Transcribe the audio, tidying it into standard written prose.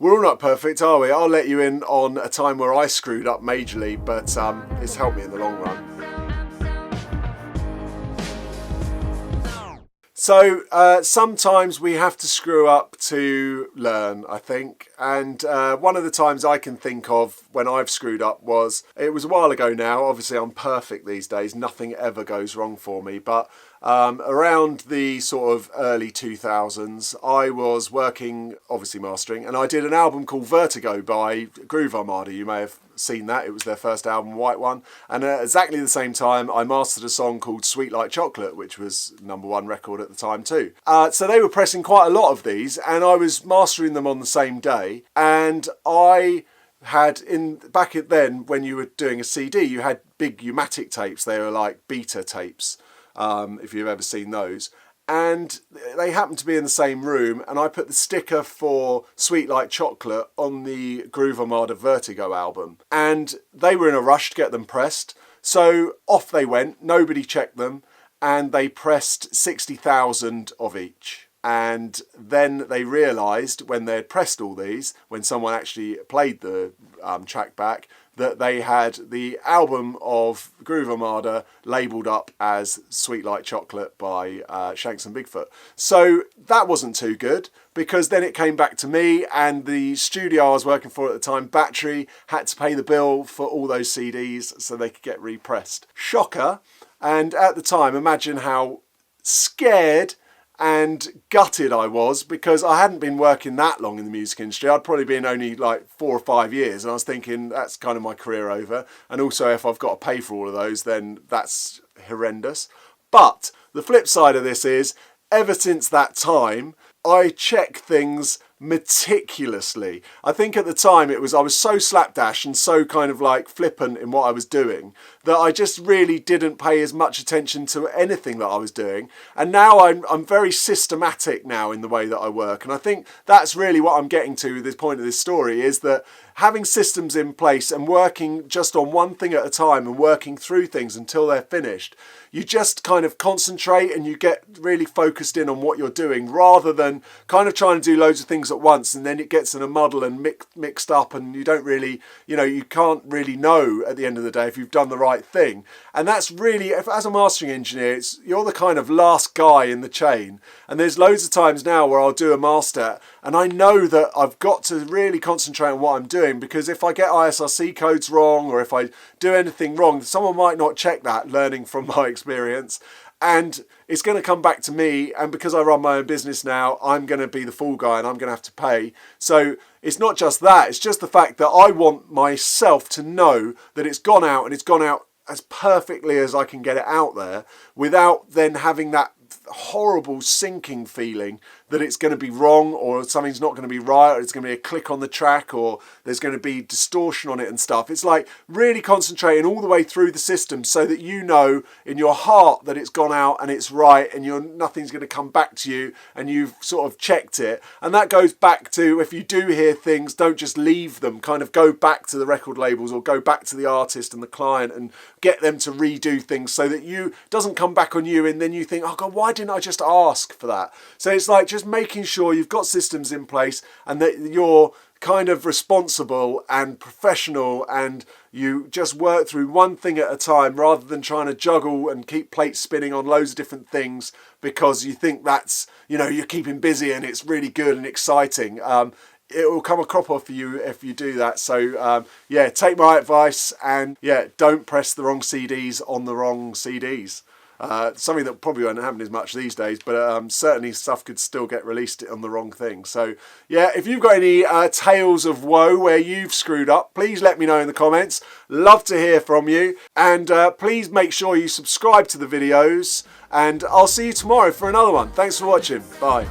We're all not perfect, are we? I'll let you in on a time where I screwed up majorly, but it's helped me in the long run. So sometimes we have to screw up to learn, I think. And one of the times I can think of when I've screwed up it was a while ago now. Obviously, I'm perfect these days. Nothing ever goes wrong for me. But around the sort of early 2000s, I was working, obviously mastering, and I did an album called Vertigo by Groove Armada. You may have seen that. It was their first album, white one. And at exactly the same time, I mastered a song called Sweet Like Chocolate, which was #1 record at the time too. So they were pressing quite a lot of these, and I was mastering them on the same day. And I had, back then, when you were doing a CD, you had big U-matic tapes. They were like beta tapes, if you've ever seen those. And they happened to be in the same room, and I put the sticker for Sweet Like Chocolate on the Groove Armada Vertigo album. And they were in a rush to get them pressed, so off they went, nobody checked them, and they pressed 60,000 of each. And then they realised, when they had pressed all these, when someone actually played the track back, that they had the album of Groove Armada labelled up as Sweet Like Chocolate by Shanks and Bigfoot. So that wasn't too good, because then it came back to me, and the studio I was working for at the time, Battery, had to pay the bill for all those CDs so they could get repressed. Shocker. And at the time, imagine how scared and gutted I was, because I hadn't been working that long in the music industry. I'd probably been only like 4 or 5 years, and I was thinking that's kind of my career over. And also, if I've got to pay for all of those, then that's horrendous. But the flip side of this is, ever since that time, I check things meticulously. I think at the time I was so slapdash and so kind of like flippant in what I was doing that I just really didn't pay as much attention to anything that I was doing. And now I'm very systematic now in the way that I work. And I think that's really what I'm getting to with this point of this story, is that having systems in place and working just on one thing at a time and working through things until they're finished, you just kind of concentrate and you get really focused in on what you're doing, rather than kind of trying to do loads of things at once, and then it gets in a muddle and mixed up, and you don't really, you can't really know at the end of the day if you've done the right thing. And that's really, as a mastering engineer, you're the kind of last guy in the chain. And there's loads of times now where I'll do a master and I know that I've got to really concentrate on what I'm doing, because if I get ISRC codes wrong, or if I do anything wrong, someone might not check that, learning from my experience, and it's going to come back to me. And because I run my own business now, I'm going to be the fall guy and I'm going to have to pay. So it's not just that, it's just the fact that I want myself to know that it's gone out, and it's gone out as perfectly as I can get it out there, without then having that horrible sinking feeling that it's going to be wrong, or something's not going to be right, or it's going to be a click on the track, or there's going to be distortion on it and stuff. It's like really concentrating all the way through the system so that you know in your heart that it's gone out and it's right, and nothing's going to come back to you, and you've sort of checked it. And that goes back to, if you do hear things, don't just leave them, kind of go back to the record labels or go back to the artist and the client and get them to redo things so that it doesn't come back on you, and then you think, oh God, why didn't I just ask for that? So it's like just making sure you've got systems in place and that you're kind of responsible and professional, and you just work through one thing at a time, rather than trying to juggle and keep plates spinning on loads of different things because you think that's, you're keeping busy and it's really good and exciting. It will come a crop off for you if you do that. So take my advice, and don't press the wrong CDs on the wrong CDs. Something that probably won't happen as much these days, but certainly stuff could still get released on the wrong thing. So if you've got any tales of woe where you've screwed up, please let me know in the comments. Love to hear from you, and please make sure you subscribe to the videos, and I'll see you tomorrow for another one. Thanks for watching. Bye.